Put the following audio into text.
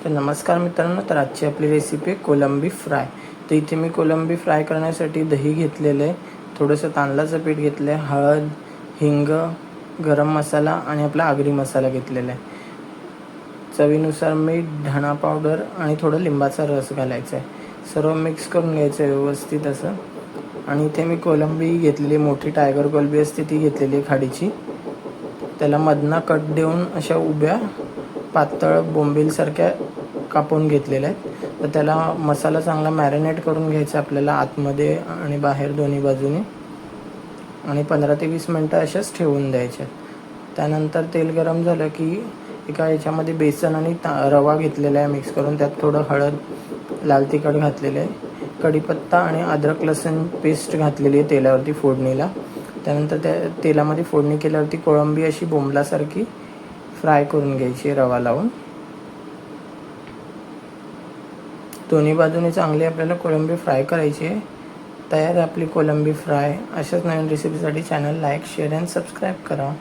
तर नमस्कार मित्रांनो, तर आजची आपली रेसिपी आहे कोलंबी फ्राय। तर इथे मी कोलंबी फ्राय करण्यासाठी दही घेतलेलं आहे, थोडंसं तांदळाचं पीठ घेतलं आहे, हळद, हिंग, गरम मसाला आणि आपला आगरी मसाला घेतलेला आहे, चवीनुसार मीठ, धणा पावडर आणि थोडं लिंबाचा रस घालायचा आहे। सर्व मिक्स करून घ्यायचं आहे व्यवस्थित असं। आणि इथे मी कोलंबी घेतलेली, मोठी टायगर कोलंबी असते ती घेतलेली आहे खाडीची। त्याला मधनं कट देऊन अशा उभ्या पातळ बोंबीलसारख्या कापून घेतलेल्या आहेत। तर त्याला मसाला चांगला मॅरिनेट करून घ्यायचा आपल्याला, आतमध्ये आणि बाहेर दोन्ही बाजूने, आणि 15 ते 20 मिनटं अशाच ठेवून द्यायच्या। त्यानंतर तेल गरम झालं की एका याच्यामध्ये बेसन आणि रवा घेतलेला आहे मिक्स करून, त्यात थोडं हळद, लाल तिखट घातलेलं आहे, कढीपत्ता आणि अद्रक लसूण पेस्ट घातलेली आहे तेलावरती फोडणीला। त्यानंतर त्या तेलामध्ये फोडणी केल्यावरती कोळंबी अशी बोंबलासारखी फ्राय करून घ्यायची रवा लावून। दोन्ही बाजूने चांगली आपल्याला कोलंबी फ्राय करायची आहे। तयार आहे आपली कोलंबी फ्राय। अशाच नवीन रेसिपीसाठी channel like, share and subscribe करा।